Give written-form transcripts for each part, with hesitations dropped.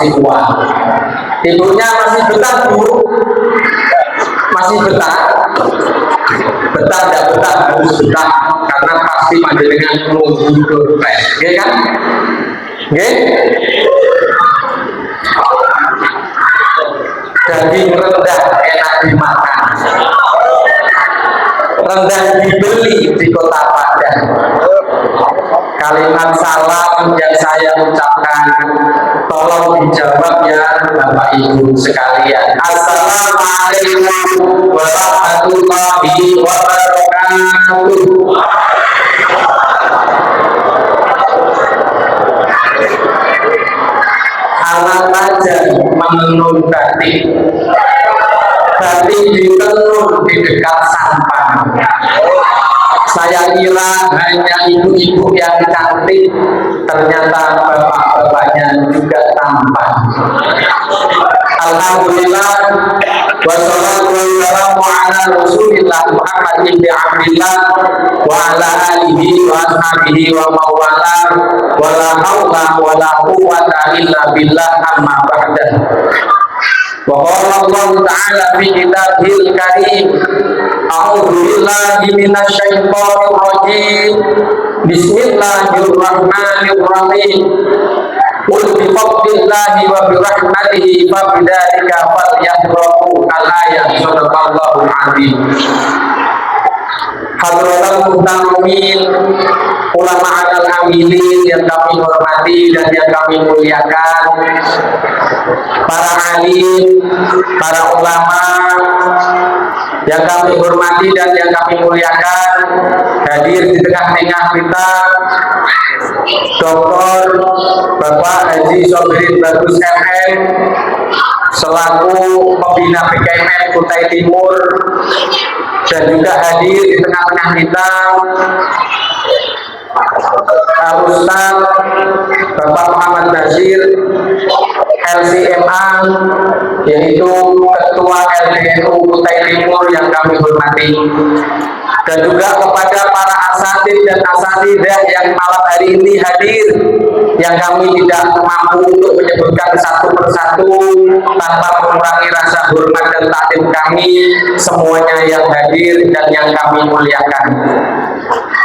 kasih uang. Ibunya masih betah Bu, masih betah, betah tidak betah harus betah karena pasti panjenengan nunggu dompet, ya kan? Oke? Daging rendah enak dimakan, rendah dibeli di Kota Padang. Kalimat salam yang saya ucapkan tolong dijawab ya Bapak Ibu sekalian. Assalamualaikum warahmatullahi wabarakatuh. Anak aja menenun batik, batik ditenun di dekat sampah. Saya kira hanya ibu-ibu yang cantik, ternyata bapak-bapaknya juga tampan. Alhamdulillah, wassalatu wassalamu ala Rasulillah Muhammad ibn Abdillah wa ala alihi wa ashabihi wa mawala wa la haula wa la quwwata illa billah amma ba'da. Wa qala Allah ta'ala fi kitabihil karim, a'udzu billahi minasyaitonir rajim. Bismillahirrahmanirrahim. Qul bi fadlillahi wa bi rahmatihi fa bidzalika falyafrahu. Al-ayat. Sadaqallahul azim. Hadratul muhtamin, ulama al-amilin yang kami hormati dan yang kami muliakan, para alim, para ulama yang kami hormati dan yang kami muliakan, hadir di tengah-tengah kita Dr. Bapak Haji Sobrin Bagus MM selaku pembina PKMN Kutai Timur, dan juga hadir di tengah-tengah kita Ustaz Bapak Muhammad Nasir LCMA, yaitu Ketua LDNU Kutai Timur yang kami hormati, dan juga kepada para asatid dan asatidah yang malam hari ini hadir, yang kami tidak mampu untuk menyebutkan satu persatu tanpa mengurangi rasa hormat dan takdim kami semuanya yang hadir dan yang kami muliakan.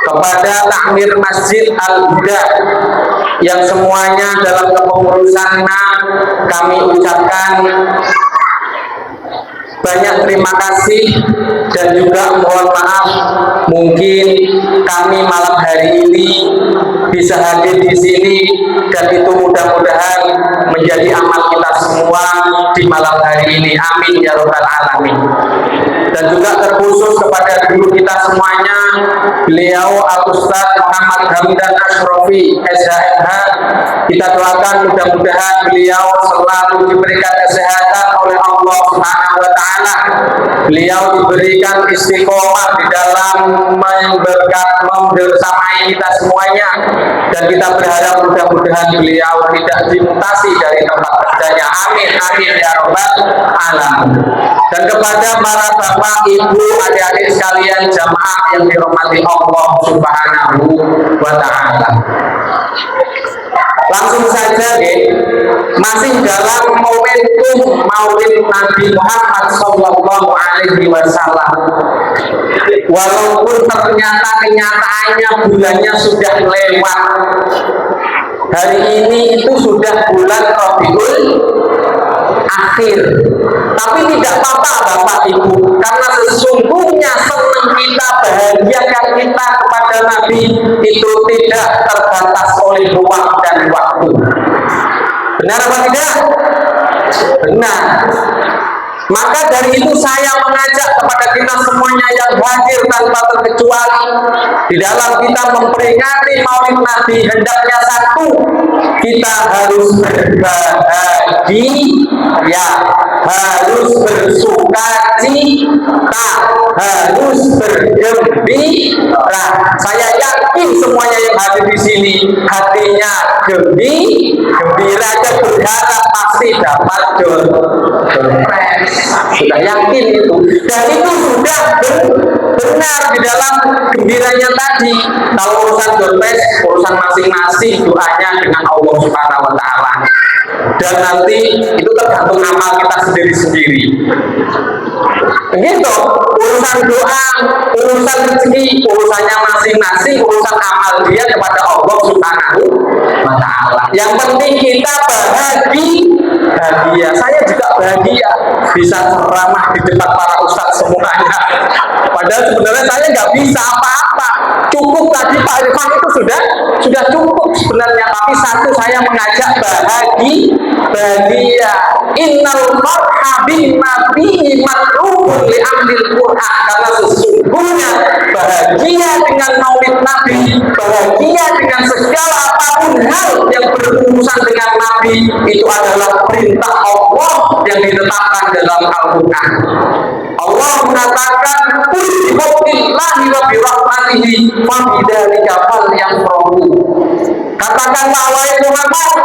Kepada takmir Masjid Al-Huda yang semuanya dalam kepengurusannya kami ucapkan banyak terima kasih dan juga mohon maaf, mungkin kami malam hari ini bisa hadir di sini, dan itu mudah-mudahan menjadi amal kita semua di malam hari ini. Amin ya rabbal alamin. Dan juga terkhusus kepada guru kita semuanya, beliau Al-Ustaz Muhammad Hamdan Ashrofi SHMH. Kita doakan mudah-mudahan beliau selalu diberikan kesehatan oleh Allah Subhanahu wa Ta'ala. Beliau diberikan istiqomah di dalam membersamai kita semuanya, dan kita berharap mudah-mudahan beliau tidak dimutasi dari tempat kerjanya. Amin, amin ya rabbal alamin. Dan kepada para bapak, ibu, adik-adik sekalian jamaah yang dirahmati Allah Subhanahu wa Ta'ala. Langsung saja masih dalam momentum Maulid Nabi Muhammad Sallallahu Alaihi Wasallam. Walaupun ternyata kenyataannya bulannya sudah lewat, hari ini itu sudah bulan Rabiul Akhir, tapi tidak apa-apa Bapak Ibu, karena sesungguhnya senang kita, bahagiakan kita kepada Nabi itu tidak terbatas oleh ruang dan waktu. Benar apa tidak? Benar. Maka dari itu saya mengajak kepada kita semuanya yang hadir tanpa terkecuali di dalam kita memperingati Maulid Nabi, hendaknya satu, kita harus berbahagia, harus bersukacita, harus bergembira. Saya yakin semuanya yang hadir di sini hatinya gembira dan berharap pasti dapat dompet. Sudah yakin itu, dan itu sudah benar di dalam gembiranya tadi. Kalau urusan dompet, urusan masing-masing, doanya dengan Allah Subhanahu wa Ta'ala. dan nanti itu tergantung amal kita sendiri-sendiri. Begitu, urusan doa, urusan rezeki, urusannya masing-masing, urusan amal dia kepada Allah Subhanahu wa Ta'ala. Yang penting kita bahagia. Saya juga bahagia bisa ceramah di depan para ustadz semuanya. Padahal sebenarnya saya nggak bisa apa-apa. Cukup tadi Pak Irfan itu sudah cukup sebenarnya. Tapi satu, saya mengajak bahagia. Innal farha bin nabi matlubun li amlil Qur'an. Karena sesungguhnya bahagia dengan maulid Nabi, bahagia dengan segala apapun hal yang berurusan dengan Nabi, itu adalah perintah Allah yang ditetapkan dalam Al-Quran. Allah mengatakan, "Qul bi fadlillahi wa bi rahmatihi fa bidzalika falyafrahu." Katakanlah wahai Muhammad,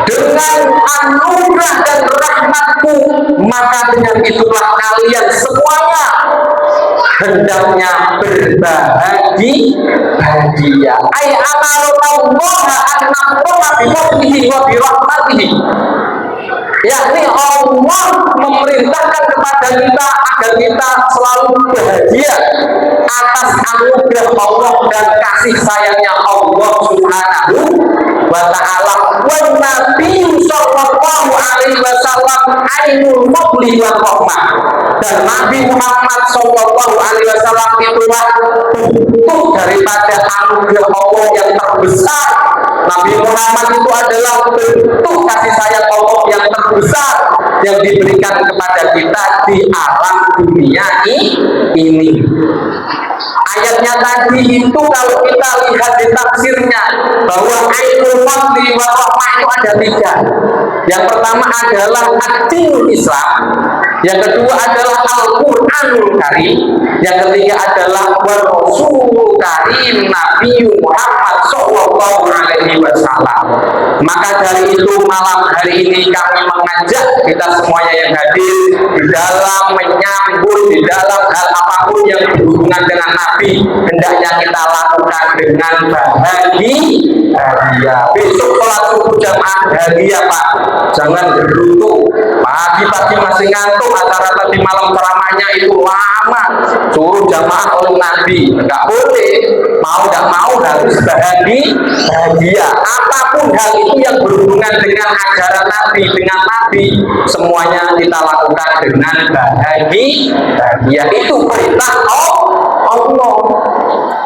dengan anugerah dan rahmatku, maka dengan itulah kalian semuanya hendaknya berbahagia. Ai amalullah an-nafsa bi fadlihi wa bi rahmatihi. Yakni Allah memerintahkan kepada kita agar kita selalu bahagia atas anugerah Allah dan kasih sayangnya Allah Subhanahu wa Ta'ala. Wa Nabi sallallahu alaihi wasallam ainul fadli wa rahmah. Dan Nabi Muhammad sallallahu alaihi wasallam itulah bentuk daripada anugerah Allah yang terbesar. Nabi Muhammad itu adalah bentuk kasih sayang Allah yang terbesar yang diberikan kepada kita di alam dunia ini. Ayatnya tadi itu kalau kita lihat di tafsirnya bahwa ainul fadli wa rahmah itu ada 3. Yang pertama adalah ad-dinul Islam, yang kedua adalah Al-Qur'anul Karim, yang ketiga adalah Rasulul Karim Nabi Muhammad sallallahu alaihi wasallam. Maka dari itu malam hari ini kami mengajak kita semuanya yang hadir di dalam menyambut di dalam hal apapun yang berhubungan dengan Nabi, hendaknya kita lakukan dengan bahagia. Besok sholat subuh jamaah bahagia Pak, jangan beruntung pagi-pagi masih ngantuk, acara tadi malam ceramahnya itu lama, suruh jamaah oleh Nabi, nggak boleh, mau nggak mau harus bahagia. Apapun hal itu yang berhubungan dengan ajaran Nabi, dengan Nabi, semuanya kita lakukan dengan bahagia. Itu perintah Allah.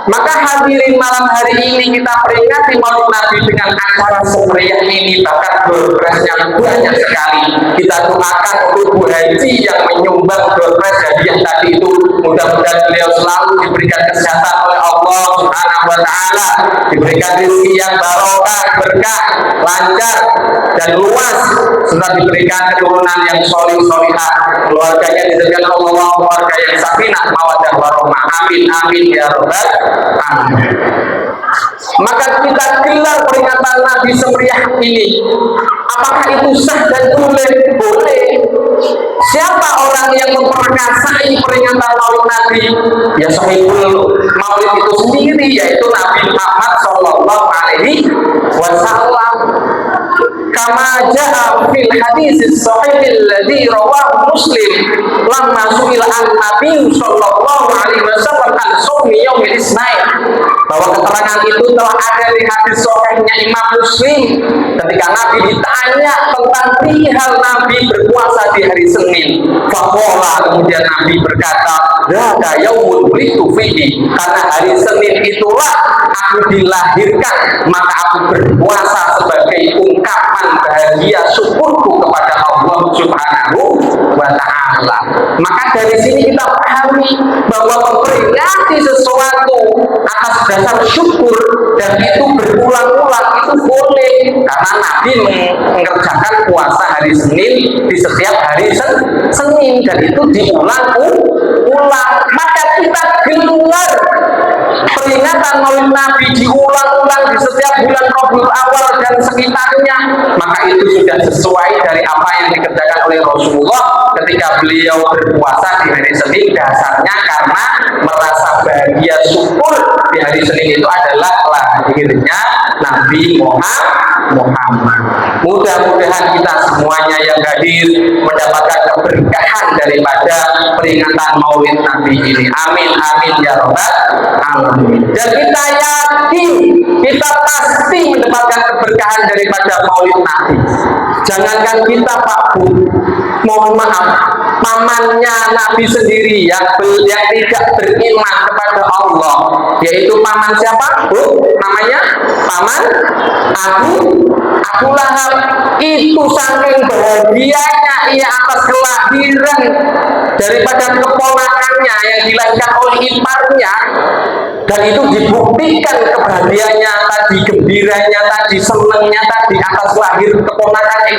Maka hadirin malam hari ini kita peringati maulid Nabi dengan acara semeriah ini, bahkan doorpresnya banyak sekali. Kita doakan untuk Bu Haji yang menyumbang doorpres hadiah tadi itu, mudah-mudahan beliau selalu diberikan kesehatan oleh Allah Subhanahu wa Ta'ala, diberikan rezeki yang barokah, berkah, lancar dan luas, serta diberikan keturunan yang solih-solihah, keluarganya diberikan Allah keluarga yang sakinah mawaddah warahmah. Amin amin ya rabbal alamin. Maka kita gelar peringatan Nabi semeriah ini. Apakah itu sah dan boleh? Boleh. Siapa orang yang memperkasai peringatan maulid Nabi? Ya sahibul maulid itu sendiri, yaitu Nabi Muhammad sallallahu alaihi wasallam. Kama ja'a fil hadis sahih alladhi rawahu Muslim lamma su'ila an Nabi sallallahu alaihi wasallam an shaumi yaumil Isnain, bahwa keterangan itu telah ada di hadis sahihnya Imam Muslim ketika Nabi ditanya tentang perihal Nabi berpuasa di hari Senin. Faqala, kemudian Nabi berkata, "Dzaka yaumul wulidtu fihi." Karena hari Senin itulah aku dilahirkan, maka aku berpuasa sebagai ungkapan bahagia syukurku kepada Allah Subhanahu wa Ta'ala. Maka dari sini kita pahami bahwa memperingati sesuatu atas dasar syukur dan itu berulang-ulang itu boleh, karena Nabi mengerjakan puasa hari Senin di setiap hari Senin dan itu diulang-ulang. Maka kita gelar peringatan maulid Nabi diulang-ulang di setiap bulan Rabiul Awal dan sekitarnya, maka itu sudah sesuai dari apa yang dikerjakan oleh Rasulullah ketika beliau berpuasa di hari Senin. Dasarnya karena merasa bahagia syukur di hari Senin itu adalah lahirnya Nabi Muhammad Muhammad. Mudah-mudahan kita semuanya yang hadir mendapatkan keberkahan daripada peringatan Maulid Nabi ini. Amin amin ya rabbal alamin. Dan kita yakin, kita pasti mendapatkan keberkahan daripada Maulid Nabi. Jangankan kita Pak Bu, mohon maaf, pamannya Nabi sendiri yang tidak beriman kepada Allah, yaitu paman siapa Bu? Namanya paman Abu Lahab. Itu saking bahagianya ia atas kelahiran daripada keponakannya yang dilahirkan oleh iparnya, dan itu dibuktikan kebahagiaannya tadi, gembiranya tadi, senangnya tadi atas lahir keponakannya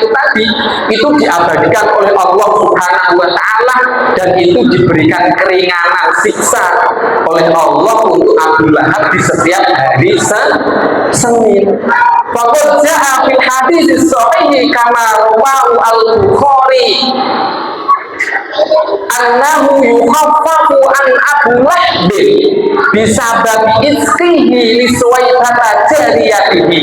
itu diabadikan oleh Allah Subhanahu wa Ta'ala, dan itu diberikan keringanan siksa oleh Allah untuk Abu Lahab di setiap hari Senin. Faqad ja'a fil hadits sahih kama rawahu al-Bukhari annahu yukhaffafu an Abu Lahab bisabab iskihi li Suwaibata jariyatihi,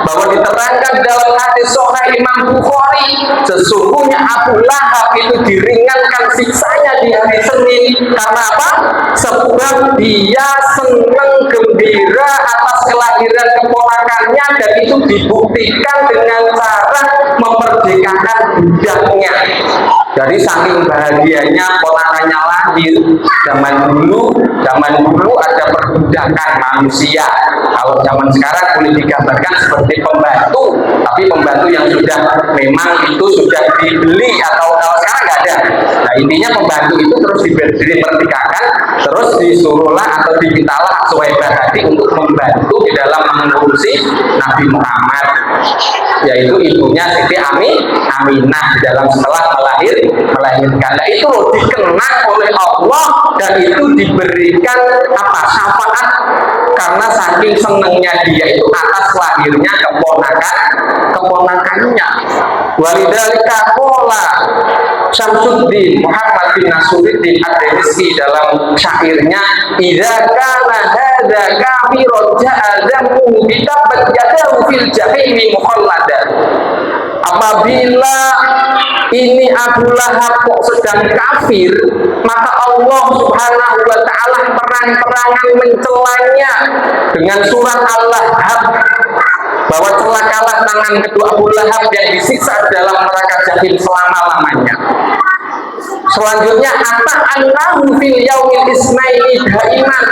bahwa diterangkan dalam hadis sahih Imam Bukhari sesungguhnya Abu Lahab itu diringankan siksanya di hari Senin. Karena apa? Sebab dia senang gembira atas kelahiran keponakannya, dan itu dibuktikan dengan cara memerdekakan budaknya. Jadi saking bahagianya ponakannya lahir. Zaman dulu ada perbudakan manusia. Kalau zaman sekarang boleh digambarkan seperti pembantu, tapi pembantu yang sudah memang itu sudah dibeli, atau kalau sekarang nggak ada. Nah intinya pembantu itu terus dipertikakan, terus disuruhlah atau dimintalah Suwaibah tadi untuk membantu di dalam mengurusi Nabi Muhammad, yaitu ibunya Siti Aminah di dalam setelah melahirkan. Nah itu dikenang oleh Allah, dan itu diberikan syafaat karena saking senangnya dia itu atas lahirnya keponakannya. Walidzalika qala Syamsuddin Muhammad bin Nasruddin Ad-Dimashqi dalam syairnya, idza kana hadza kafiran ja'adamu bitabat yadahu fil jahimi mukhallada. Apabila ini Abu Lahab kok sedang kafir, maka Allah Subhanahu wa Ta'ala terang-terangan mencelanya dengan surat Al-Lahab, bahwa celakalah tangan kedua Abu Lahab yang disiksa dalam neraka jahim selama-lamanya. Selanjutnya, annahu fil yaumil isnaini daiman,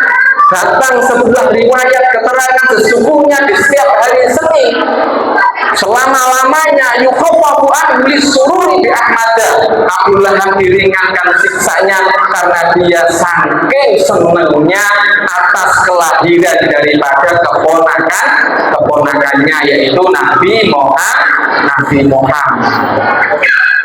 datang sebuah riwayat keterangan sesungguhnya di setiap hari Senin selama-lamanya yukhaffafu anhu lisururi bi Ahmada, Abu Lahab diringankan siksanya karena dia saking senangnya atas kelahiran daripada keponakannya, yaitu Nabi Muhammad.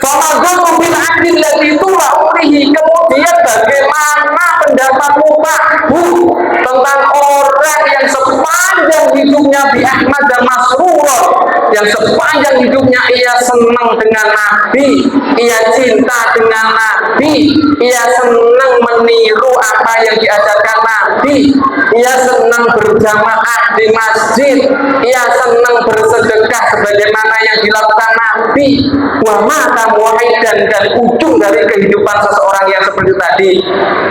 Famadhu bil adil ladzi tulahurihi, kemudian bagaimana pendapatmu Pak Bu tentang orang yang sepanjang hidupnya bi Ahmad dan Masrurun, yang sepanjang hidupnya ia senang dengan Nabi, ia cinta dengan Nabi, ia senang meniru apa yang diajarkan Nabi, ia senang berjamaah di masjid, ia senang bersedekah sebagaimana yang dilakukan Nabi. Wa mata muwahhidan, dan ujung dari kehidupan seseorang yang seperti tadi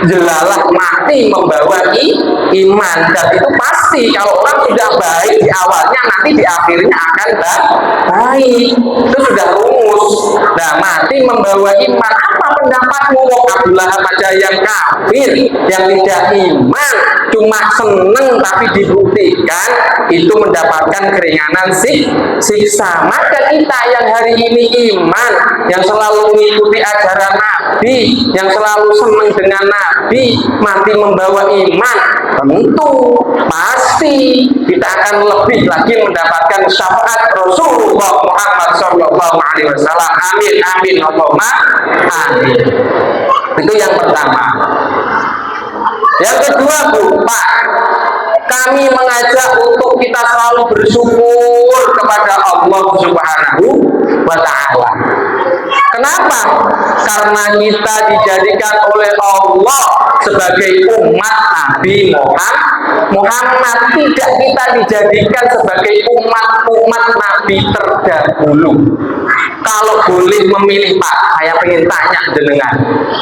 jelalah mati membawa iman. Dan itu pasti kalau orang sudah baik di awalnya, nanti di akhirnya akan baik. Itu sudah rumus. Nah, mati membawa iman. Apa pendapatmu? Abu Lahab aja yang kafir, yang tidak iman, cuma seneng, tapi dibuktikan itu mendapatkan keringanan siksa. Maka kita yang hari ini iman, yang selalu mengikuti ajaran Nabi, yang selalu senang dengan Nabi, mati membawa iman, tentu pasti kita akan lebih lagi mendapatkan syafaat Rasulullah Muhammad SAW. Amin amin Allahumma amin. Itu yang pertama. Yang kedua Bu, Pak, kami mengajak untuk kita selalu bersyukur kepada Allah Subhanahu wa wa ta'ala. Kenapa? Karena kita dijadikan oleh Allah sebagai umat Nabi Muhammad, tidak kita dijadikan sebagai umat Nabi terdahulu. Kalau boleh memilih Pak, saya pengen tanya jenengan,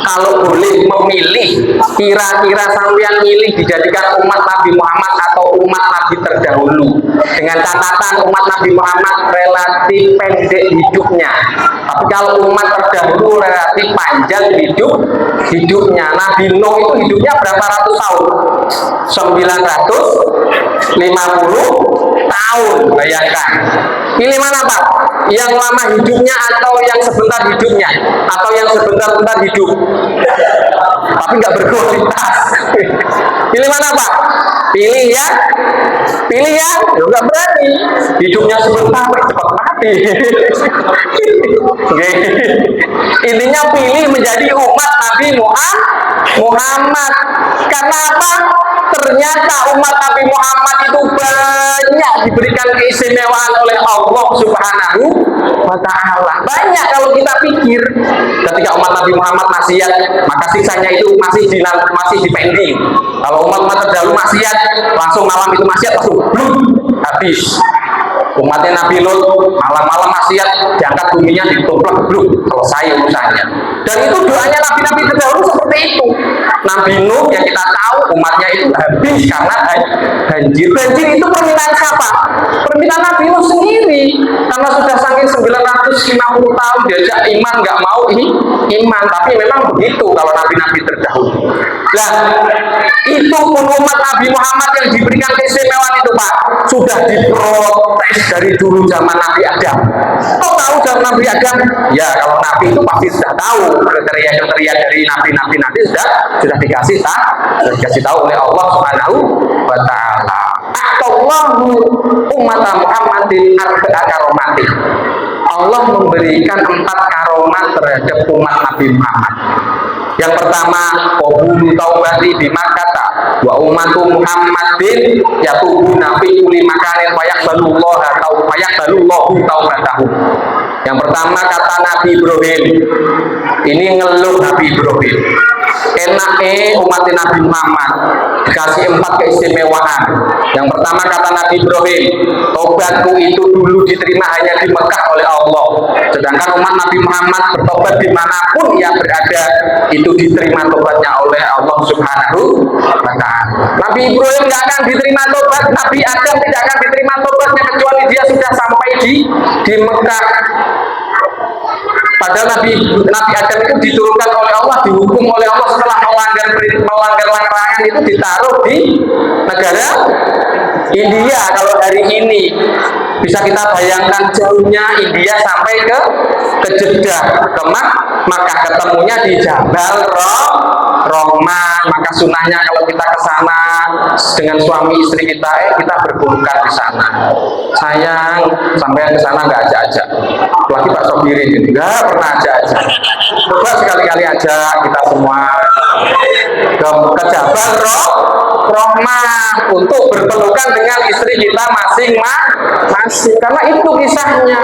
kalau boleh memilih, kira-kira sampean milih dijadikan umat Nabi Muhammad atau umat Nabi terdahulu? Dengan catatan umat Nabi Muhammad relatif pendek hidupnya, tapi kalau umat terdahulu relatif panjang hidupnya. Nabi Nuh itu hidupnya berapa ratus tahun? 950 tahun. Bayangkan, pilih mana Pak? Yang lama hidupnya atau yang sebentar hidupnya? Atau yang sebentar-bentar hidup tapi nggak berkualitas? Pilih mana Pak? Pilih ya nggak berani, hidupnya sebentar cepat mati. Oke. Intinya pilih menjadi umat Nabi Muhammad. Karena apa? Ternyata umat Nabi Muhammad itu banyak diberikan keistimewaan oleh Allah Subhanahu wa ta'ala. Banyak kalau kita pikir. Ketika umat Nabi Muhammad maksiat, maka siksanya itu masih dipending. Kalau umat terdahulu maksiat, langsung malam itu maksiat langsung habis. Umatnya Nabi Lut malam-malam maksiat, diangkat buminya ditumplak selesai urusannya. Dan itu doanya nabi-nabi terdahulu seperti itu. Nabi Nuh yang kita tahu umatnya itu habis karena banjir. Banjir itu permintaan siapa? Permintaan Nabi Nuh sendiri, karena sudah saking 950 tahun diajak iman nggak mau iman. Tapi memang begitu kalau nabi-nabi terdahulu. Nah, itu pun umat Nabi Muhammad yang diberikan keistimewaan itu Pak, sudah diprotes dari dulu zaman Nabi Adam. Kau tahu zaman Nabi Adam? Ya, kalau Nabi itu pasti sudah tahu kriteria-kriteria dari nabi-nabi nanti sudah dikasih tahu oleh Allah Subhanahu wa ta'ala. Allahu umat Muhammadin arba'a karomati. Allah memberikan 4 karomat terhadap umat Nabi Muhammad. Yang pertama, qabulu taubati bimakata wa ummatu Muhammadin yatubuna fi kulli makanin fayaqbalullahu taubatahu. Yang pertama kata Nabi Ibrahim. Ini ngeluh Nabi Ibrahim. Enaknya umat Nabi Muhammad dikasih 4 keistimewaan. Yang pertama kata Nabi Ibrahim, tobatku itu dulu diterima hanya di Mekah oleh Allah. Sedangkan umat Nabi Muhammad bertobat dimanapun ia berada, itu diterima tobatnya oleh Allah Subhanahu wa ta'ala. Nabi Ibrahim tidak akan diterima tobat, Nabi Adam tidak akan diterima tobatnya kecuali dia sudah sampai di Mekah. Padahal Nabi Adam itu diturunkan oleh Allah, dihukum oleh Allah setelah melanggar larangan itu ditaruh di negara India. Kalau hari ini bisa kita bayangkan jauhnya India sampai ke Jeddah, ke Makkah, ketemunya di Jabal Rahmah. Maka sunahnya kalau kita ke sana dengan suami istri kita, kita berpelukan di sana. Sayang, sampai ke sana nggak ajak-ajak. Apalagi Pak Sobiri ini nggak pernah ajak-ajak. Coba sekali-kali aja kita semua ke Jabal Rahmah untuk berpelukan dengan istri kita masing-masing. Karena itu kisahnya.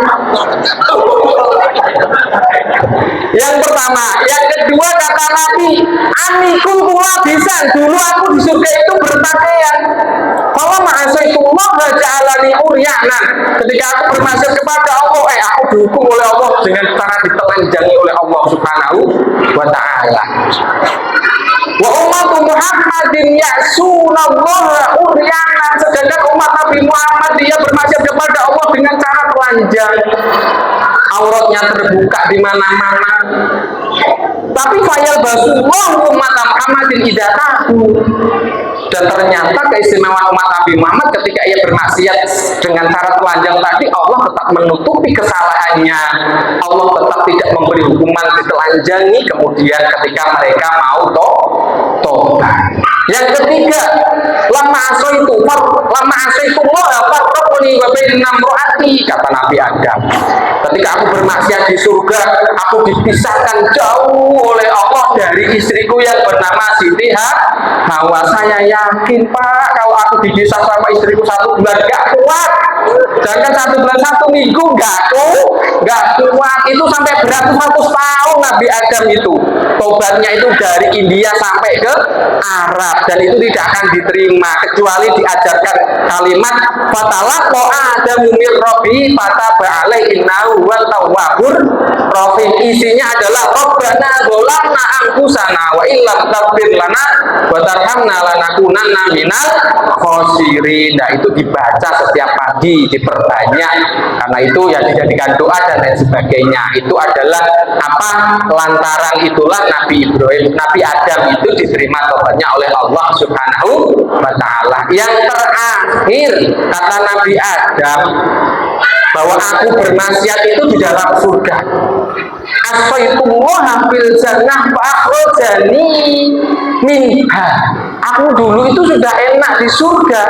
Yang pertama, yang kedua kata Nabi, amikum pula bisa. Dulu aku di surga itu berpakaian. Kalau ma'asaikumullah ja'alani uryana. Ketika aku bermaksud kepada Allah, aku dihukum oleh Allah dengan cara ditelanjangi oleh Allah Subhanahu wa ta'ala. Wa ummatu Muhammadin ya'sunallaha uryana. Sedangkan umat Nabi Muhammad dia bermaksud kepada Allah dengan cara telanjang, auratnya terbuka di mana-mana. Tapi fayal basullah umat Muhammadin idatahu. Dan ternyata keistimewaan umat Nabi Muhammad ketika ia bermaksiat dengan cara telanjang tadi, Allah tetap menutupi kesalahannya. Allah tetap tidak memberi hukuman ditelanjangi kemudian ketika mereka mau tobat. Yang ketiga, lama asaitu Allah farraquni wa baina imraati, kata Nabi Adam. Ketika aku bermaksiat di surga, aku dipisahkan jauh oleh Allah dari istriku yang bernama Siti Hawa. Saya yakin Pak, kalau aku dipisah sama istriku 1 bulan gak kuat. Jangan 1 bulan 1 minggu gak kuat. Itu sampai beratus-ratus tahun Nabi Adam itu. Tobatnya itu dari India sampai ke Arab, dan itu tidak akan diterima kecuali diajarkan kalimat fatalaqa Adamu min rabbi fataba alaihi innahu huwat tawwabur rahim. Isinya adalah Rabbana dzalamna anfusana wa illam taghfir lana wa tarhamna lanakunanna minal khosirin. Nah, itu dibaca setiap pagi, diperbanyak, karena itu ya dijadikan doa dan lain sebagainya. Itu adalah apa, lantaran itulah Nabi Adam itu diterima tobatnya oleh Allah Subhanahu wa ta'ala. Yang terakhir kata Nabi Adam bahwa aku bermaksiat itu di dalam surga. Asfaitullah fil jannah fa akhrajani minha. Aku dulu itu sudah enak di surga.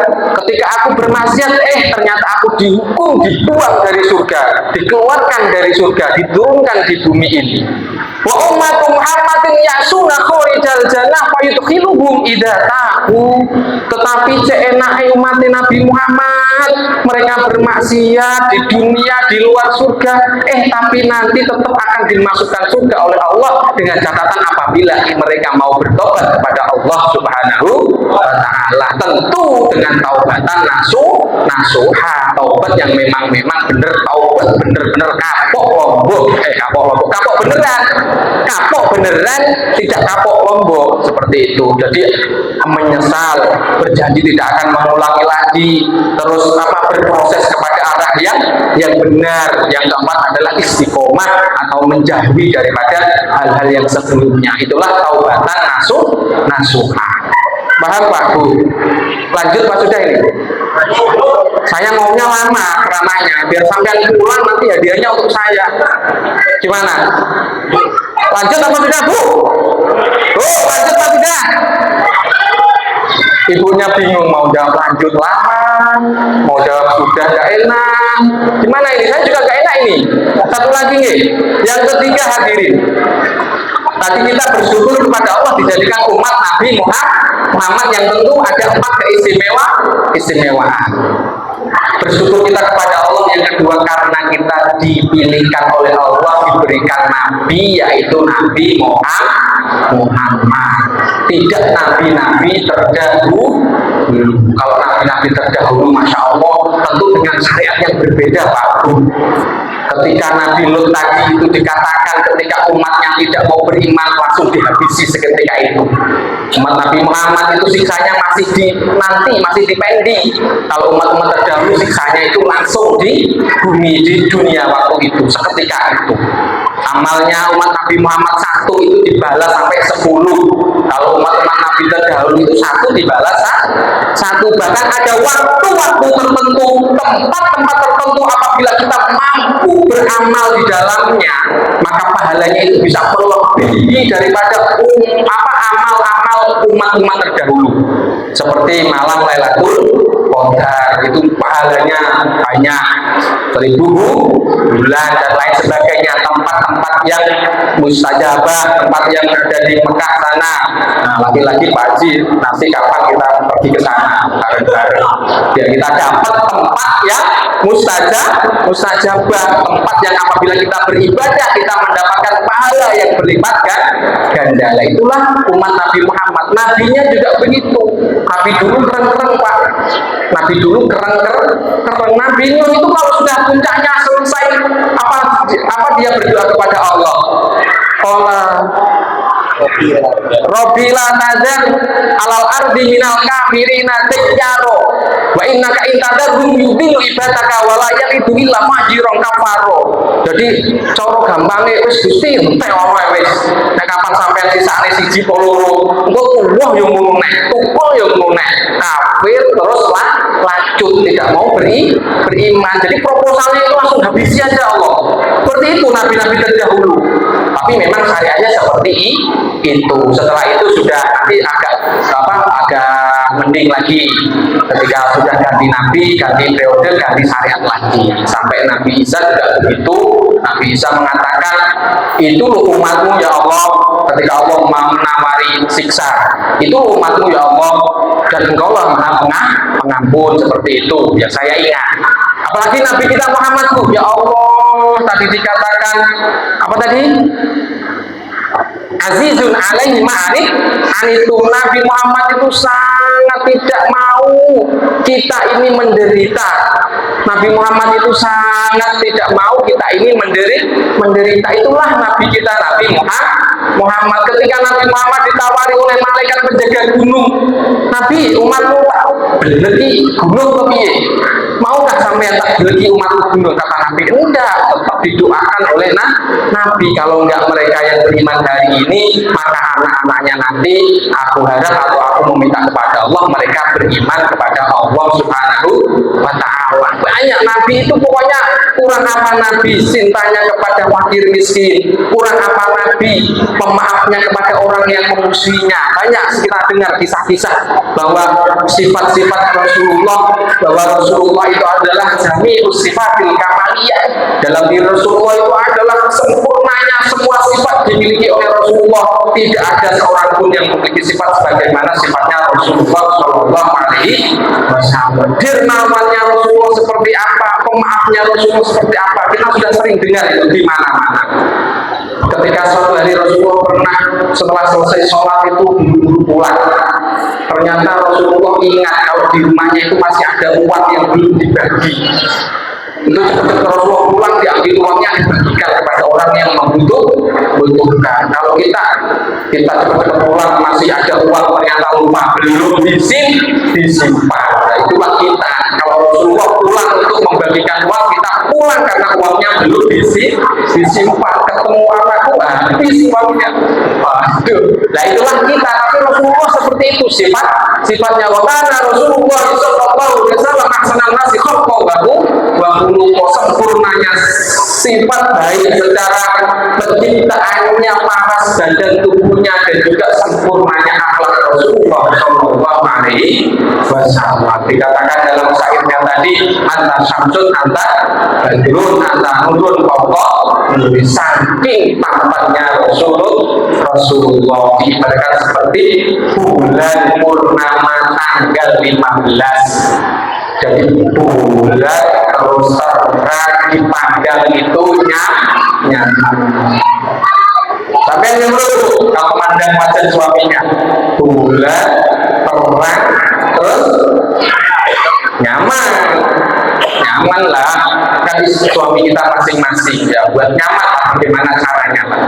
Ketika aku bermaksiat, ternyata aku dihukum, dibuang dari surga, dikeluarkan dari surga, diturunkan di bumi ini. Wa ummatu Muhammadin ya'suna khurijal jannah fa yudkhiluhum idatahu. Tetapi seenake umat Nabi Muhammad, mereka bermaksiat di dunia, di luar surga, tapi nanti tetap akan dimasukkan surga oleh Allah dengan catatan apabila mereka mau bertobat kepada Allah Subhanahu wa ta'ala, tentu dengan taubatan nasuha, taubat yang memang bener, taubat bener-bener kapok beneran, tidak kapok lombok, seperti itu. Jadi menyesal, berjanji tidak akan mengulangi lagi, terus berproses kepada arah yang benar. Yang keempat adalah istiqomah atau menjauhi daripada hal-hal yang sebelumnya. Itulah taubatan nasuha. Paham Pak Bu? Lanjut Pak sudah ini. Saya maunya lama keramanya, biar sampean pulang nanti hadiahnya untuk saya. Gimana? Lanjut apa sudah Bu? Lanjut apa sudah? Ibunya bingung mau jawab lanjut lama, mau jawab sudah gak enak. Gimana ini? Saya juga gak enak ini. Satu lagi nih, yang ketiga hadirin. Tadi kita bersyukur kepada Allah dijadikan umat Nabi Muhammad yang tentu ada 4 keistimewaan. Bersyukur kita kepada Allah yang kedua karena kita dipilihkan oleh Allah, diberikan Nabi, yaitu Nabi Muhammad. Tidak nabi-nabi terdahulu. Kalau nabi-nabi terdahulu, Masya Allah, tentu dengan syariat yang berbeda Pak. Ketika Nabi Lut tadi itu dikatakan ketika umatnya tidak mau beriman langsung dihabisi seketika itu. Umat Nabi Muhammad itu siksanya masih dipendi. Kalau umat-umat terdahulu siksanya itu langsung di bumi, di dunia waktu itu, seketika itu. Amalnya umat Nabi Muhammad 1 itu dibalas sampai 10. Kalau umat-umat Nabi terdahulu itu 1 dibalas 1. Bahkan ada waktu-waktu tertentu, tempat-tempat tertentu apabila kita mampu beramal di dalamnya, maka pahalanya itu bisa melebihi daripada amal-amal umat-umat terdahulu. Seperti malam Lailatul Qadar, itu pahalanya banyak, 1000 bulan dan lain sebagainya. Tempat-tempat yang mustajabah, tempat yang ada di Mekah sana. Nah, lagi-lagi Pak Haji, nanti kapan kita pergi ke sana bareng-bareng biar kita dapat tempat yang mustajabah, tempat yang apabila kita beribadah kita mendapatkan pahala yang berlipat ganda. Itulah umat Nabi Muhammad. Nabinya juga begitu. Nabi dulu keren-keren Pak. Nabi dulu keren-keren. Nabi Nuh itu kalau sudah puncaknya selesai, apa dia berdoa kepada Allah? Robbila tazar alal ardi minal kafirina tijaro wa innaka intadarhum yudillu ibadaka wala yalidu illa majirong kafaro. Jadi cara gampange wis Gusti entek wae wis. Nek kapan sampean sisane siji loro, engko tuwuh yo ngono nek, tukul yo ngono nek. Kafir terus lanjut tidak mau beriman. Jadi proposalnya itu langsung habisi aja Allah. Seperti itu nabi-nabi terdahulu. Tapi memang syariatnya seperti itu. Setelah itu sudah nanti agak mending lagi ketika sudah ganti nabi, ganti periode, ganti syariat lagi. Sampai Nabi Isa juga begitu. Nabi Isa mengatakan, itu umatmu ya Allah, ketika Allah menawari siksa, itu umatmu ya Allah, dan engkau lah maha pengampun. Seperti itu yang saya ingat. Apalagi Nabi kita Muhammad tuh, ya Allah, tadi dikatakan apa tadi? Azizun alaihi ma'arif anitum. Nabi Muhammad itu sangat tidak mau kita ini menderita. Nabi Muhammad itu sangat tidak mau kita ini menderita. Itulah Nabi kita, Nabi Muhammad. Ketika Nabi Muhammad ditawari oleh malaikat penjaga gunung, Nabi, umatmu belegi gunung kepiye? Maukah sampai tak belegi umatku gunung? Kata Nabi, enggak, tetap didoakan oleh Nabi. Kalau enggak mereka yang beriman hari ini, maka anak-anaknya nanti aku harap atau aku meminta kepada Allah mereka beriman kepada Allah Subhanahu wa ta'ala. Banyak Nabi itu pokoknya kurang apa Nabi cintanya kepada fakir miskin, kurang apa Nabi pemaafnya kepada orang yang memusuhinya. Banyak kita dengar kisah-kisah bahwa sifat-sifat Rasulullah, bahwa Rasulullah itu adalah jami'us sifatil kamaliyah. Dalam diri Rasulullah itu adalah sempurnanya semua sifat dimiliki oleh Rasulullah. Tidak ada seorang pun yang memiliki sifat sebagaimana sifatnya Rasulullah Shallallahu Alaihi Wasallam. Dermawannya Rasulullah seperti apa, pemaafnya Rasulullah seperti apa, kita sudah sering dengar itu di mana-mana. Ketika suatu hari Rasulullah pernah setelah selesai sholat itu buru-buru pulang. Ternyata Rasulullah ingat kalau di rumahnya itu masih ada uang yang belum dibagi. Itu cepat Rasulullah pulang, diambil uangnya dibagikan kepada orang yang membutuhkan. Kalau kita cepat pulang masih ada uang ternyata lupa belum disimpan. Nah, itulah kita. Kalau Rasulullah pulang untuk membagikan uang, kita pulang karena uangnya belum disimpan. Ketemu anakku habis uangnya. Waduh. Nah itulah kita. Tapi Rasulullah seperti itu sifatnya. Wakana Rasulullah Sallallahu Alaihi Wasallam ahsanal nasi khalqahu wa khuluquhu. Sempurnanya sifat baik secara penciptaannya, paras badan tubuhnya, dan juga sempurnanya akhlak Rasulullah Sallallahu Alaihi Wasallam. Dikatakan dalam syairnya tadi, anta syamsun, anta badrun, anta nurun, pokok saking tampannya Rasulullah diibaratkan seperti bulan purnama tanggal 15. Jadi bulan terus terang dipandang itu nyata. Tapi yang dulu kalau pandang wajah suaminya, bulan terang terus nyaman lah, kan suami kita masing-masing ya, buat nyaman lah, bagaimana caranya lah.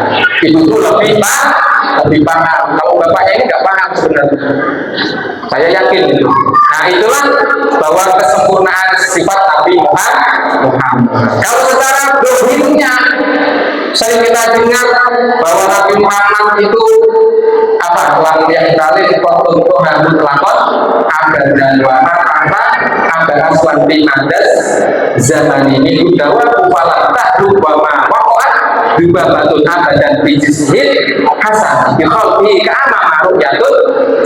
Ibu tuh lebih paham. Kalau bapaknya ini nggak paham sebenarnya, saya yakin itu. Nah itulah bahwa kesempurnaan sifat Nabi Muhammad. Kalau secara dohirnya sering kita dengar bahwa Nabi Muhammad itu apa, lam yang kali untuk harus lakon agar dan wama apa aswan bin adas zaman ini udawa kufalat tahduk wama wakoat juga batun abadan bijishid hasan yukhalbi ka'ama maruk yatut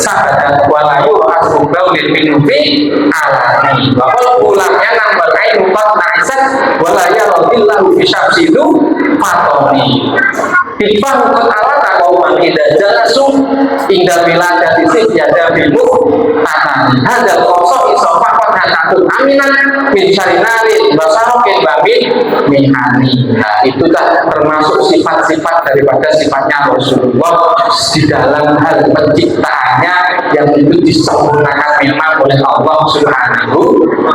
sahadat walayu asrubawlin minufi alani wakil ulangnya nambal ain mukat naisat walaya rodillahu bisyabsidu fatoni Bifah hukum Allah tak kau menghidat jalasum hingga bila jadi sih ada bimu tanah ada kosong isofah takut aminan min syarinarin basarokin babi mihani. Nah itulah termasuk sifat-sifat daripada sifatnya Rasulullah di dalam hal penciptaannya yang itu disempurnakan memang oleh Allah Subhanahu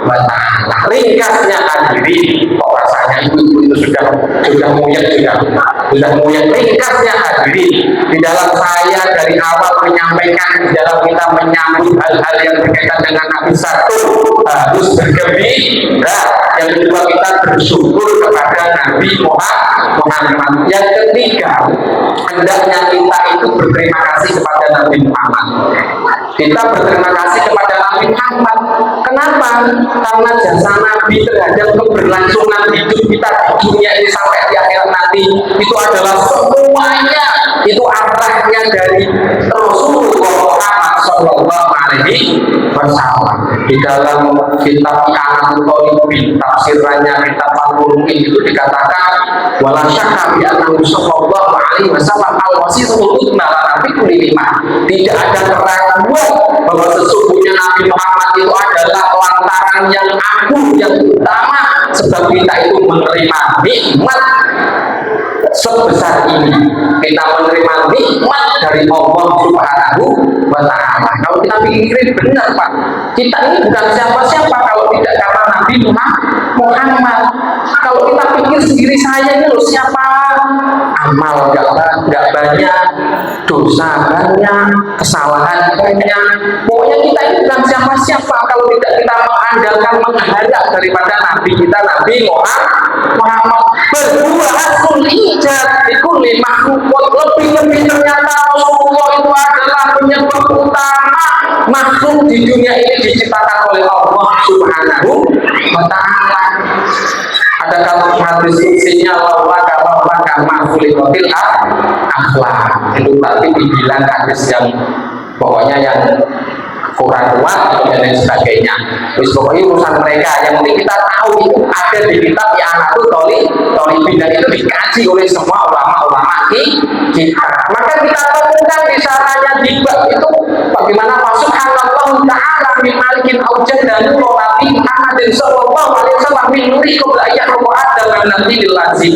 wa ta'ala. Ringkasnya hadirin, kok rasanya itu sudah muyek. Ringkasnya hadirin, di dalam saya dari awal menyampaikan, di dalam kita menyambut hal-hal yang berkaitan dengan Nabi, satu harus bergembira, yang kedua kita bersyukur kepada Nabi Muhammad, yang ketiga hendaknya kita itu berterima kasih kepada Nabi Muhammad. Kita berterima kasih kepada Nabi Muhammad. Kenapa? Karena jasa Nabi terhadap keberlangsungan hidup kita di dunia ini sampai di akhirat nanti itu adalah semuanya itu arahnya dari Rasulullah Muhammad Sallallahu Alaihi Wasallam. Di dalam kitab I'anatul Talibin, tafsirannya kitab Al-Qur'an itu dikatakan wala syakka bi annahu sallallahu alaihi wasallam al-wasitul utma fi kulli lima. Tidak ada keraguan bahwa sesungguhnya Nabi Muhammad itu adalah lantaran yang agung, yang utama, sebab kita itu menerima nikmat sebesar ini. Kita menerima nikmat dari Allah Subhanahu wa Ta'ala. Kalau kita pikirin benar, Pak, kita ini bukan siapa-siapa kalau tidak karena Nabi Muhammad. Kalau kita pikir sendiri, saya ini loh siapa, amal nggak banyak, dosa banyak, kesalahan banyak, pokoknya kita ini bukan siapa-siapa kalau tidak kita mengandalkan, mengharap daripada Nabi kita, Nabi Muhammad. Berdua asul ijad ikuli makhluk, lebih ternyata Rasulullah itu adalah penyebab utama makhluk di dunia ini diciptakan oleh Allah Subhanahu wa Ta'ala. Ada kata hadis isinya lawaka mahfulikotil akhlak. Itu tadi dibilang hadis yang pokoknya yang kurang kuat dan lain sebagainya. Terus pokoknya urusan mereka, yang penting kita tahu itu ada di kitab I'anatul Talibin dan itu dikaji oleh semua ulama-ulama kita. Maka kita temukan di sananya di bab itu bagaimana masuk Allah Ta'ala min malikin aujad dan Nabi Muhammadin sallallahu alaihi wasallam min nuri qabla ayyahum Adam dan nanti dilazim,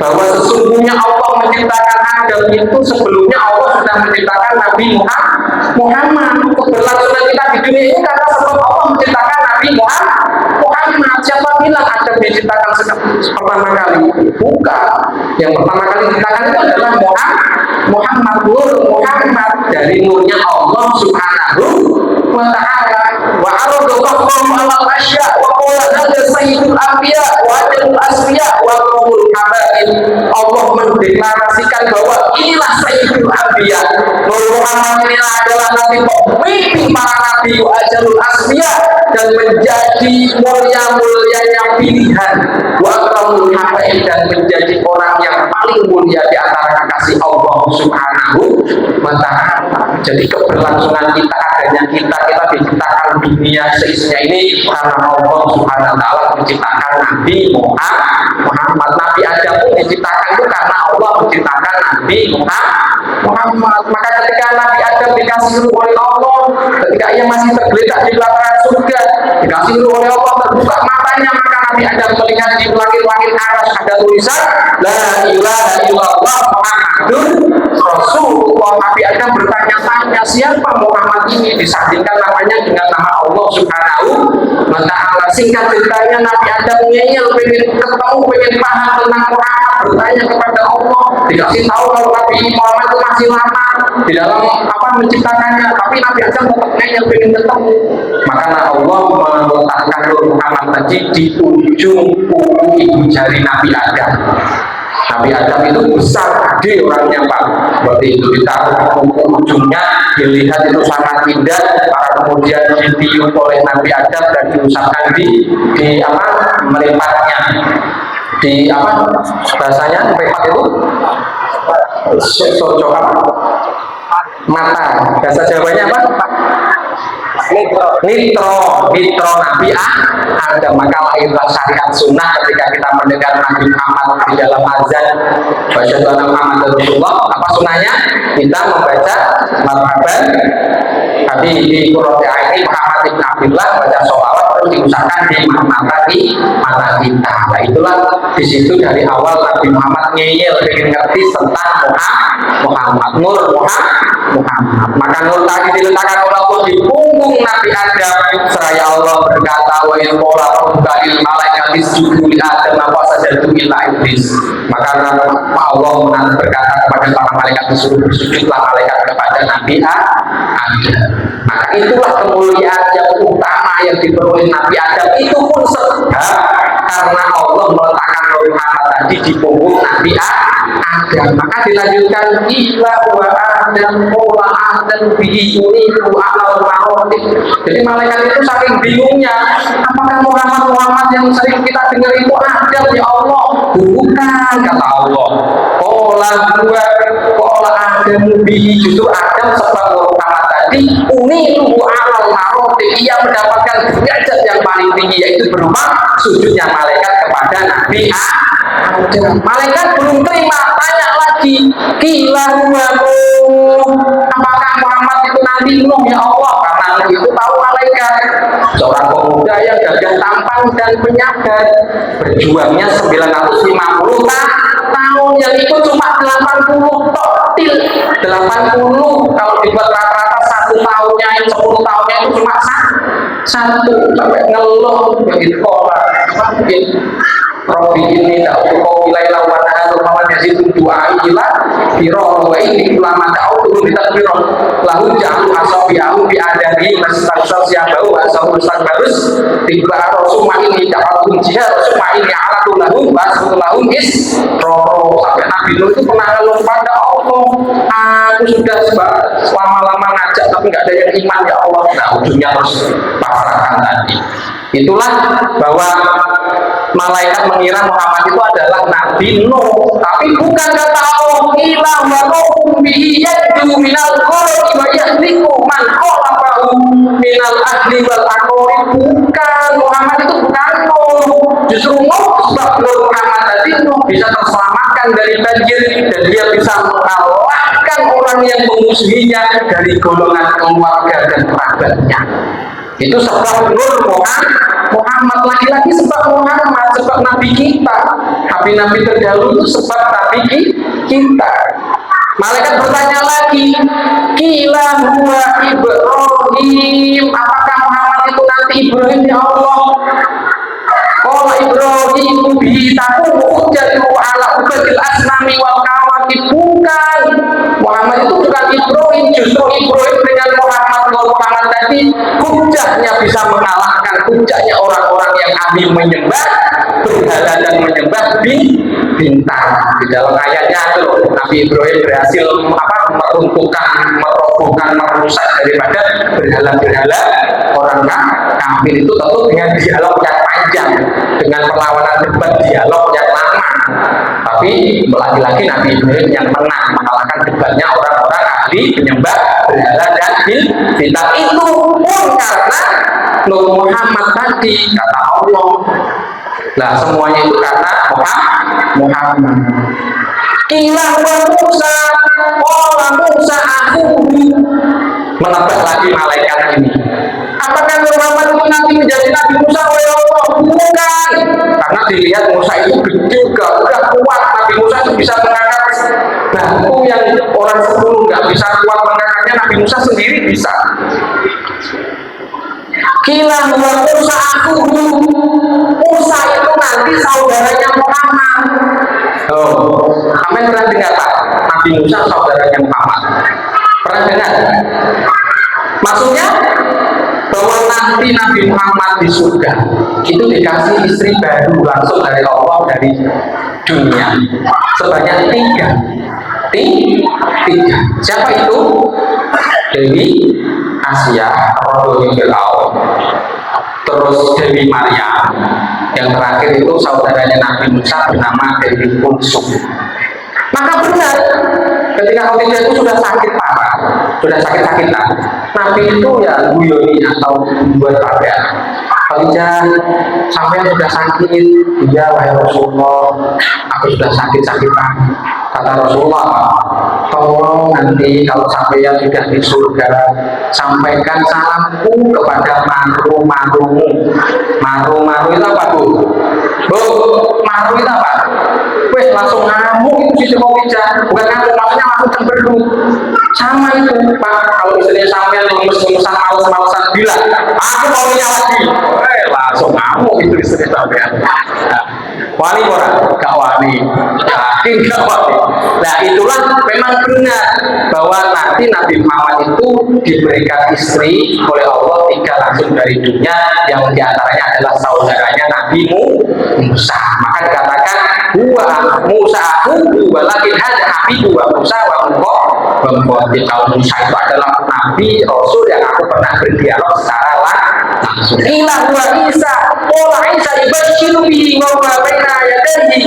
bahwa sesungguhnya Allah menciptakan Adam itu sebelumnya Allah sudah menciptakan Nabi Muhammad. Keberlangsungan kita di dunia ini karena sebab Allah menciptakan Nabi Muhammad. Siapa bilang Adam diciptakan pertama kali? Bukan. Yang pertama kali diciptakan itu adalah Muhammad, nur Muhammad, dari nurnya Allah Subhanahu wa Ta'ala. Wa aradallahu alal asya wa qala hadza sayyidul anbiya wa ajrul asfiya wa qawlul habaib. Allah mendeklarasikan bahwa inilah sayyidul anbiya, Nur Muhammad inilah adalah nabi pemimpin para nabi, wa ajrul asfiya, dan menjadi mulia-mulianya pilihan, wa qawlul habaib, dan menjadi orang yang paling mulia di antara kekasih Allah Subhanahu wa Ta'ala. Jadi keberlangsungan kita, adanya kita diciptakan dunia seisinya ini karena Allah Subhanahu wa Ta'ala menciptakan Nabi Muhammad. Nabi Adam pun diciptakan itu karena Allah menciptakan Nabi Muhammad. Maka ketika Nabi Adam dikasih ruh oleh Allah, ketika ia masih tergeletak di belakang surga, dikasih ruh oleh Allah, terbuka matanya, maka Nabi Adam melihat di langit-langit aras ada tulisan la ilaha illallah Muhammadun Rasulullah. Nabi Adam bertanya-tanya, siapa Muhammad ini? Disandingkan namanya dengan nama Allah Subhanahu wa Ta'ala. Singkat ceritanya, Nabi Adam ngeyel, pengen ketemu, pengen paham tentang Muhammad, bertanya kepada Allah, dikasih tahu kalau Nabi Muhammad itu masih lama di dalam menciptakannya, tapi Nabi Adam tetap ngeyel, pengen ketemu. Maka Allah meletakkan Muhammad tadi di ujung kuku ibu jari Nabi Adam. Nabi Adam itu besar, gede orangnya, Pak. Seperti itu ditaruh kuku ujungnya, dilihat itu sangat indah, para kemudian ditiup oleh Nabi Adam dan diusapkan di meripatnya, di bahasanya meripat itu sojok mata, bahasa Jawanya apa? Nitro Nabi Adam. Maka lahirlah syariat sunnah ketika kita mendengar Nabi Muhammad di dalam azan wasyhadu anna Muhammadar Rasulullah. Apa sunnahnya? Kita membaca marhaban Habibi Qurrati Aini Muhammad ibn Abdullah, baca sholawat terus diusahakan di mata kita. Nah, itulah di situ dari awal Nabi Muhammad ngeyel pengen ngerti tentang Muhammad, nur Muhammad. Maka nur tadi diletakkan oleh Allah di punggung Nabi Adam. Seraya Allah berkata, wa in qala rabbuka lil malaikati isjudu li Adam fa sajadu illa iblis. Maka Allah berkata kepada para malaikat, disuruh bersujudlah malaikat kepada Nabi Adam. Maka itulah kemuliaan yang utama yang diperoleh Nabi Adam. Itu pun sebab karena Allah meletakkan Muhammad tadi di punggung Nabi Adam. Maka dilanjutkan ila wa Adam qala Adam bihi uridu alal maroti. Jadi malaikat itu saking bingungnya, apakah Muhammad yang sering kita dengar itu Adam ya Allah? Bukan, kata Allah. Qala Adam bihi, justru Adam sebab Muhammad tadi yuniluhu alal maroti, ia mendapatkan derajat yang paling tinggi, yaitu berupa sujudnya malaikat kepada Nabi Adam. Malaikat belum terima, tanya lagi, kila apakah Muhammad itu nanti Nuh ya Allah? Karena Nuh itu tahu malaikat, seorang pemuda yang gagah tampan dan penyabar, berjuangnya 950 tahun, yang itu cuma 80 totil 80, kalau dibuat rata-rata 1 tahunnya, 10 tahunnya itu cuma satu, sampai ngeluh begitu orang mungkin Robi ini tak cukup wilayah lawan atau kawan yang situ doa ilah biro wa ini ulama tahu turun kita biro lalu jangan asofi aku diadari masal sosial bau asal besar barus tiba Rasulullah ini dapat jihad Rasulullah ini ala tulahu Rasulullah is roro sampai Nabi Nuh itu pernah ngeluh pada Allah, aku sudah selama-lama ngajak tapi nggak ada yang iman ya Allah. Nah ujungnya terus pasrahkan tadi. Itulah bahwa malaikat mengira Muhammad itu adalah Nabi Nuh, tapi bukan kata Allah ilah wa nuhum bihi yaddu minal qurri wa yahliku man khalafahu minal ahli wal aqrib. Bukan, Muhammad itu bukan Nuh, justru Nuh sebab Nuh Muhammad tadi Nuh bisa terselamatkan dari banjir dan dia bisa mengalahkan orang yang memusuhinya dari golongan keluarga dan kerabatnya. Itu sebab Nur Muhammad, lagi-lagi sebab Muhammad, sebab Nabi kita, Nabi terdahulu itu sebab Nabi kita. Malaikat bertanya lagi, kila huwa Ibrahim, apakah Muhammad itu nanti Ibrahim ya Allah? Qala Ibrahim bihi taqumu hujjatu ala ubadil asnami wal kawakib. Bukan, Muhammad itu bukan Ibrahim, justru Ibrahim dengan Muhammad tadi hujahnya bisa mengalahkan hujahnya orang-orang yang ahli menyembah berhala dan menyembah bintang. Di dalam ayatnya itu Nabi Ibrahim berhasil meruntuhkan, merobohkan, merusak daripada berhala-berhala orang kafir itu, tentu dengan dialog yang panjang, dengan perlawanan debat dialog yang lama. Tapi lagi-lagi Nabi Ibrahim yang menang, mengalahkan debatnya orang-orang ahli penyembah berhala dan bintang. Itu pun karena Nur Muhammad tadi, kata Allah. Nah semuanya itu karena Muhammad. Kila wa Musa, qala Musa akhuhu. Menebak lagi malaikat ini. Apakah Nur Muhammad itu nanti menjadi Nabi Musa oleh Allah? Bukan. Karena dilihat Musa itu gede, gagah, kuat. Nabi Musa itu bisa mengangkat batu yang orang 10 nggak bisa kuat mengangkatnya, Nabi Musa sendiri bisa. Kila wa Musa akhuhu. Musa itu nanti saudaranya Muhammad. Amin, pernah dengar Pak? Nabi Musa saudaranya Muhammad. Pernah dengar? Maksudnya bahwa nanti Nabi Muhammad di surga itu dikasih istri baru langsung dari Allah, dari dunia sebanyak 3. Siapa itu? Dewi Asia, Rasulullah Fir'aun, terus Dewi Maryam, yang terakhir itu saudaranya Nabi Musa bernama Dewi Kulsum. Maka benar, ketika Khadijah itu sudah sakit parah, sudah sakit-sakitan, Nabi itu ya guyoni atau buat pada Khadijah, sampai yang sudah sakit, iya wahai Rasulullah, aku sudah sakit-sakitan. Kata Rasulullah, tolong nanti kalau sampai yang sudah di surga, sampaikan salamku kepada maru-marumu. Maru-maru itu apa Bu? Bu, maru itu apa? Weh, langsung ngamuk itu si Khadijah. Bukan ngamuk, maksudnya langsung cemberut. Sama itu Pak, kalau misalnya sampai lemes-lemesan, males-malesan bilang, aku mau minyak lagi. Langsung ngamuk itu istri sampean. Wani orang, gak wani, yakin gak wani. Nah itulah memang benar bahwa nanti Nabi Muhammad itu diberikan istri oleh Allah 3 langsung dari dunia, yang diantaranya adalah saudaranya Nabi Musa. Maka dikatakan huwa Musa aku walakin ada Nabi wa Musa wa mengkoti. Kalau Musa itu adalah Nabi Rasul yang aku pernah berdialog secara langsung. Inilah huwa Isa, pola Isa ibashiru bihi wa baina yadayhi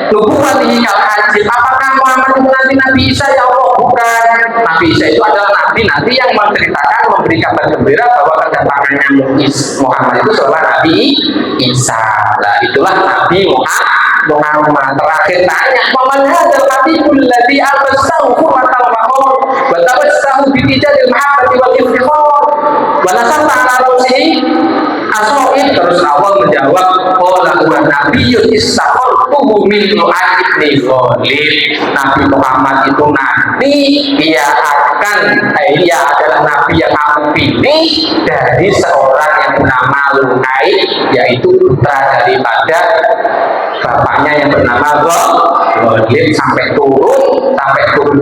nubuwwatihi kal haji. Apakah Muhammad itu nanti Nabi Isa ya Allah? Bukan. Nabi Isa itu adalah nabi yang menceritakan, memberi kabar gembira bahwa kedatangannya Muhammad itu seolah Nabi Isa. Nah, itulah Nabi Muhammad. Terakhir tanya, "Paman hadzal habibul ladzi arsalahu furqatan wa qawm wa tawassahu bi ijadil mahabbati wal iftikhar wa nasata ala rusihi asoib." Terus awal menjawab, "Qala huwa nabiyyun istaqaltuhu min Nu'aib ibn Khalid." Nabi Muhammad itu nanti ia adalah nabi yang aku pilih dari seorang yang bernama Lu'aib, yaitu putra daripada bapaknya yang bernama Khalid, sampai turun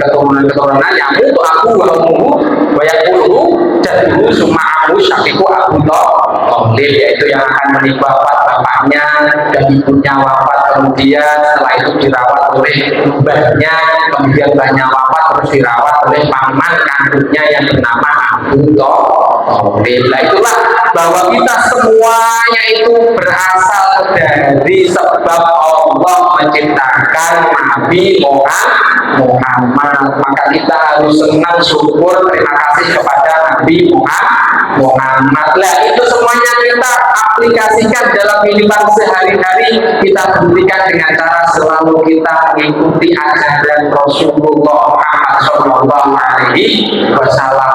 keturunan yang itu aku wa ummuhu wa yaqulu jadduhu summa abu syafiqu Abu Thalib, yaitu yang akan menimpa bapaknya dan ibunya wafat, kemudian setelah itu dirawat oleh mbahnya, kemudian mbahnya wafat terus dirawat oleh paman kandungnya yang bernama Abu Thalib. Nah, itulah bahwa kita semuanya itu berasal dari sebab Allah menciptakan Nabi Muhammad. Maka kita harus senang, syukur, terima kasih kepada Nabi Muhammad. Lah, itu semuanya kita aplikasikan dalam kehidupan sehari-hari. Kita buktikan dengan cara selalu kita mengikuti ajaran Rasulullah Muhammad SAW.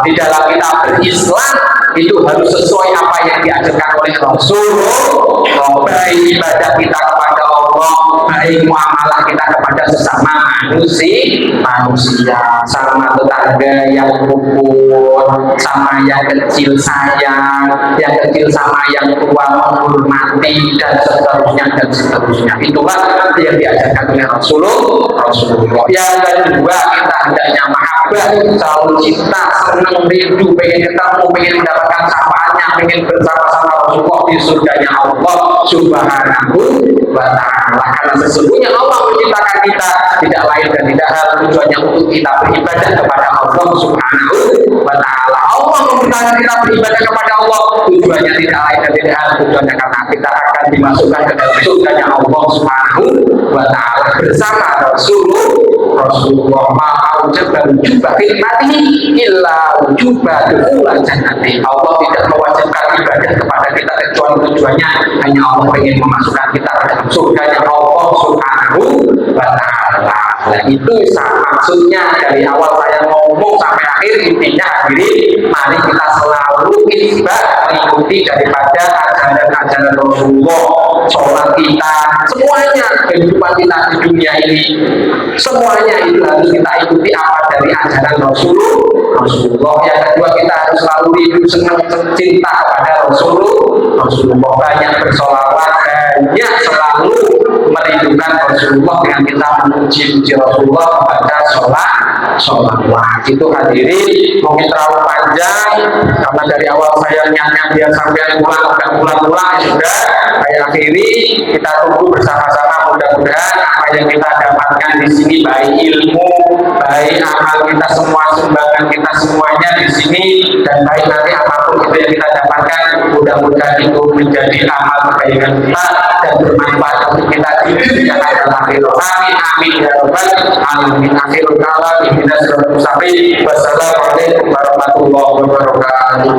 Di dalam kita berislam itu harus sesuai apa yang diajarkan oleh Rasulullah. Baik ibadah kita kepada Allah, baik muamalah kita kepada sesama manusia, sama tetangga yang rukun, sama yang kecil sayang, yang kecil sama yang tua menghormati, dan seterusnya. Itulah yang diajarkan oleh Rasulullah. Yang kedua, kita hendaknya mahabbah, selalu cinta, senang, rindu, pengen ketemu, pengen mendapatkan syafaatnya, pengen bersama-sama Rasulullah di surganya Allah Subhanahu wa ta'ala. Karena sesungguhnya Allah menciptakan kita tidak lain dan tidak hal tujuannya untuk kita beribadah kepada Allah Subhanahu wa ta'ala. Allah menciptakan kita beribadah kepada Allah, tujuannya tidak lain dan tidak hal tujuannya karena kita akan dimasukkan ke dalam surganya Allah Subhanahu wa ta'ala bersama Rasulullah. Ma'aujaban wujubah khidmatihi illa wujubah dukulan jannati. Allah tidak mewajibkan ibadah kepada kita kecuali tujuannya hanya Allah ingin memasukkan kita ke dalam surganya Allah Subhanahu wa ta'ala. Nah, itu maksudnya dari awal saya ngomong sampai akhir, intinya hadirin, mari kita selalu ittiba, mengikuti daripada ajaran Rasulullah. Sholat kita, semuanya kehidupan kita di dunia ini, semuanya itu harus kita ikuti apa dari ajaran Rasulullah. Yang kedua, kita harus selalu hidup senang cinta kepada Rasulullah, banyak bersolawat, banyak selalu merindukan Rasulullah dengan kita memuji Rasulullah kepada sholat. Itu hadirin, mungkin terlalu panjang karena dari awal saya niatnya biar sampai pulang sudah. Saya akhiri, kita tunggu bersama-sama, mudah-mudahan apa yang kita dapatkan di sini, baik ilmu, baik amal kita semua, sumbangan kita semuanya di sini, dan baik nanti apapun itu yang kita dapatkan, mudah-mudahan itu menjadi amal kebaikan kita dan bermanfaat untuk kita di dunia dan akhirat. Amin ya rabbal alamin. Akhirul kalam, ihdinas siratal mustaqim. Wassalamualaikum warahmatullahi wabarakatuh.